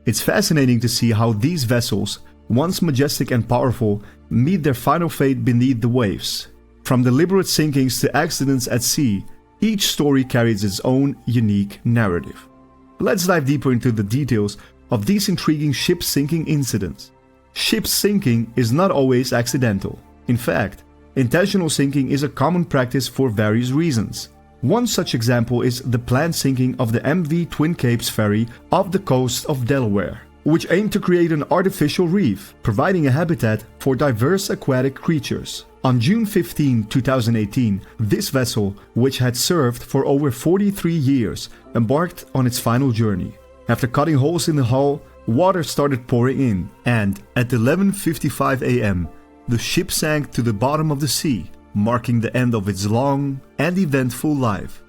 It's fascinating to see how these vessels, once majestic and powerful, meet their final fate beneath the waves. From deliberate sinkings to accidents at sea, each story carries its own unique narrative. Let's dive deeper into the details of these intriguing ship sinking incidents. Ship sinking is not always accidental. In fact, intentional sinking is a common practice for various reasons. One such example is the planned sinking of the MV Twin Capes Ferry off the coast of Delaware, which aimed to create an artificial reef, providing a habitat for diverse aquatic creatures. On June 15, 2018, this vessel, which had served for over 43 years, embarked on its final journey. After cutting holes in the hull, water started pouring in, and at 11:55 a.m., the ship sank to the bottom of the sea, marking the end of its long and eventful life.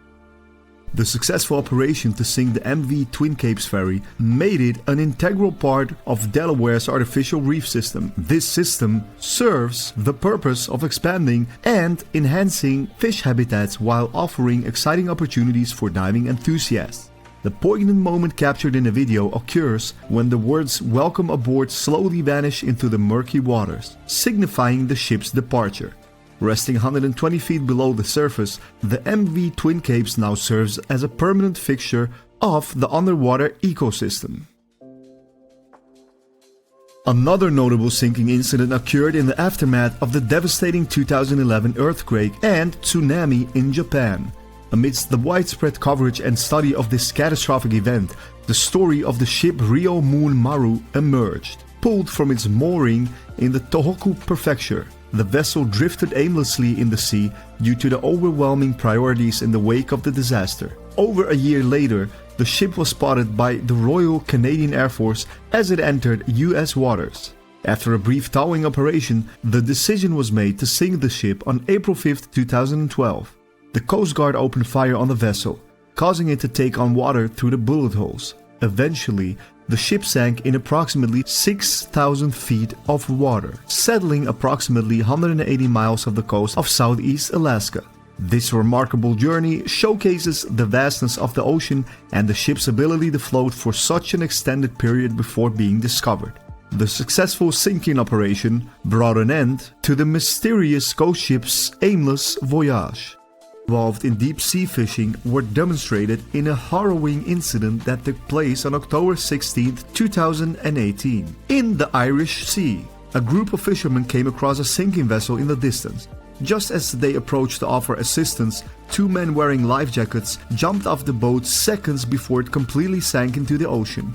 The successful operation to sink the MV Twin Capes Ferry made it an integral part of Delaware's artificial reef system. This system serves the purpose of expanding and enhancing fish habitats while offering exciting opportunities for diving enthusiasts. The poignant moment captured in the video occurs when the words "Welcome aboard" slowly vanish into the murky waters, signifying the ship's departure. Resting 120 feet below the surface, the MV Twin Capes now serves as a permanent fixture of the underwater ecosystem. Another notable sinking incident occurred in the aftermath of the devastating 2011 earthquake and tsunami in Japan. Amidst the widespread coverage and study of this catastrophic event, the story of the ship Rio Moon Maru emerged. Pulled from its mooring in the Tohoku Prefecture, the vessel drifted aimlessly in the sea due to the overwhelming priorities in the wake of the disaster. Over a year later, the ship was spotted by the Royal Canadian Air Force as it entered US waters. After a brief towing operation, the decision was made to sink the ship on April 5, 2012. The Coast Guard opened fire on the vessel, causing it to take on water through the bullet holes. Eventually, the ship sank in approximately 6,000 feet of water, settling approximately 180 miles of the coast of southeast Alaska. This remarkable journey showcases the vastness of the ocean and the ship's ability to float for such an extended period before being discovered. The successful sinking operation brought an end to the mysterious ghost ship's aimless voyage. Involved in deep sea fishing were demonstrated in a harrowing incident that took place on October 16, 2018. In the Irish Sea, a group of fishermen came across a sinking vessel in the distance. Just as they approached to offer assistance, two men wearing life jackets jumped off the boat seconds before it completely sank into the ocean.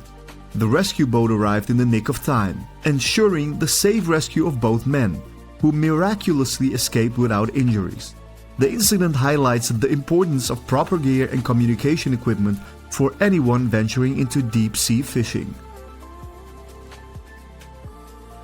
The rescue boat arrived in the nick of time, ensuring the safe rescue of both men, who miraculously escaped without injuries. The incident highlights the importance of proper gear and communication equipment for anyone venturing into deep sea fishing.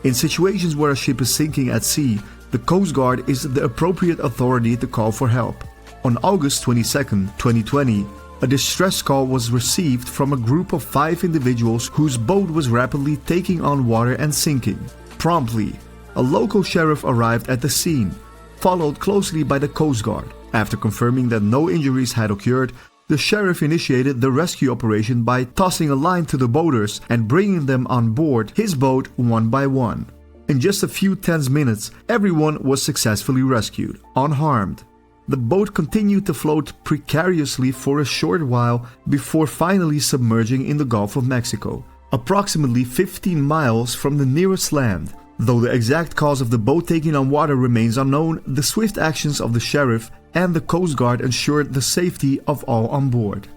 In situations where a ship is sinking at sea, the Coast Guard is the appropriate authority to call for help. On August 22, 2020, a distress call was received from a group of 5 individuals whose boat was rapidly taking on water and sinking. Promptly, a local sheriff arrived at the scene, followed closely by the Coast Guard. After confirming that no injuries had occurred, the sheriff initiated the rescue operation by tossing a line to the boaters and bringing them on board his boat one by one. In just a few tense minutes, everyone was successfully rescued, unharmed. The boat continued to float precariously for a short while before finally submerging in the Gulf of Mexico, approximately 15 miles from the nearest land. Though the exact cause of the boat taking on water remains unknown, the swift actions of the sheriff and the Coast Guard ensured the safety of all on board.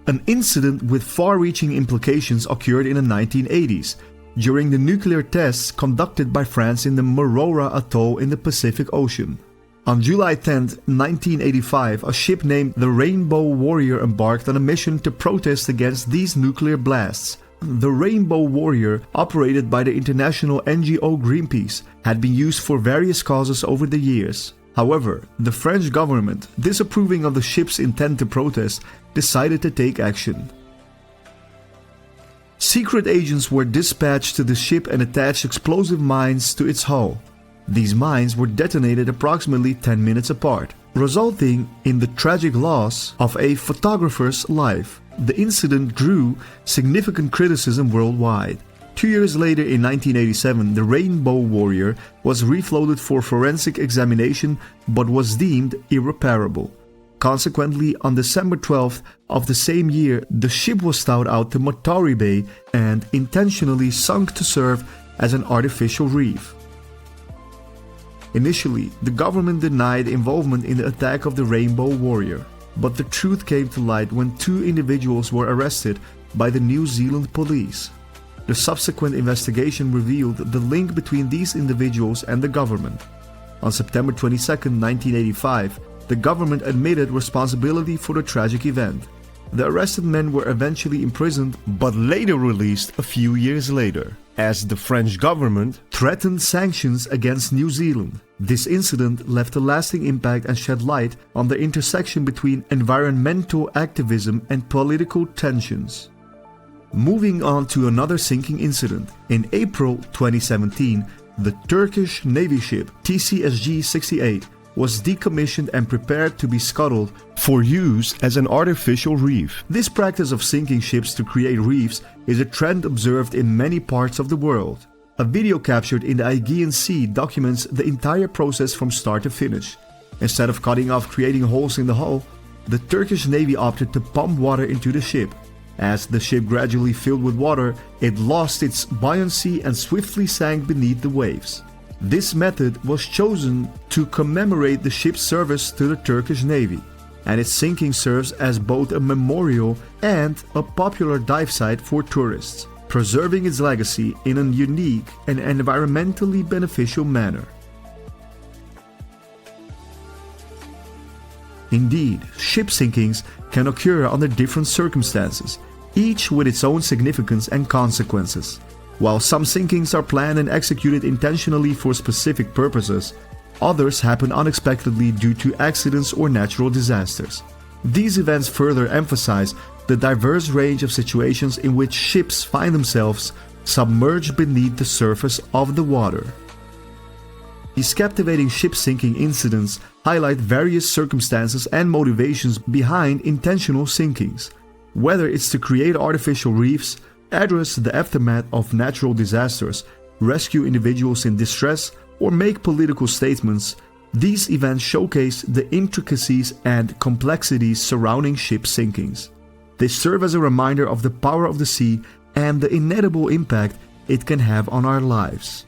An incident with far-reaching implications occurred in the 1980s, during the nuclear tests conducted by France in the Marora Atoll in the Pacific Ocean. On July 10, 1985, a ship named the Rainbow Warrior embarked on a mission to protest against these nuclear blasts. The Rainbow Warrior, operated by the international NGO Greenpeace, had been used for various causes over the years. However, the French government, disapproving of the ship's intent to protest, decided to take action. Secret agents were dispatched to the ship and attached explosive mines to its hull. These mines were detonated approximately 10 minutes apart, resulting in the tragic loss of a photographer's life. The incident drew significant criticism worldwide. 2 years later, in 1987, the Rainbow Warrior was refloated for forensic examination but was deemed irreparable. Consequently, on December 12th of the same year, the ship was towed out to Matari Bay and intentionally sunk to serve as an artificial reef. Initially, the government denied involvement in the attack of the Rainbow Warrior, but the truth came to light when 2 individuals were arrested by the New Zealand police. The subsequent investigation revealed the link between these individuals and the government. On September 22, 1985, the government admitted responsibility for the tragic event. The arrested men were eventually imprisoned but later released a few years later, as the French government threatened sanctions against New Zealand. This incident left a lasting impact and shed light on the intersection between environmental activism and political tensions. Moving on to another sinking incident. In April 2017, the Turkish Navy ship TCSG-68 was decommissioned and prepared to be scuttled for use as an artificial reef. This practice of sinking ships to create reefs is a trend observed in many parts of the world. A video captured in the Aegean Sea documents the entire process from start to finish. Instead of cutting off creating holes in the hull, the Turkish Navy opted to pump water into the ship. As the ship gradually filled with water, it lost its buoyancy and swiftly sank beneath the waves. This method was chosen to commemorate the ship's service to the Turkish Navy, and its sinking serves as both a memorial and a popular dive site for tourists, preserving its legacy in a unique and environmentally beneficial manner. Indeed, ship sinkings can occur under different circumstances, each with its own significance and consequences. While some sinkings are planned and executed intentionally for specific purposes, others happen unexpectedly due to accidents or natural disasters. These events further emphasize the diverse range of situations in which ships find themselves submerged beneath the surface of the water. These captivating ship-sinking incidents highlight various circumstances and motivations behind intentional sinkings. Whether it's to create artificial reefs, address the aftermath of natural disasters, rescue individuals in distress, or make political statements, these events showcase the intricacies and complexities surrounding ship sinkings. They serve as a reminder of the power of the sea and the inevitable impact it can have on our lives.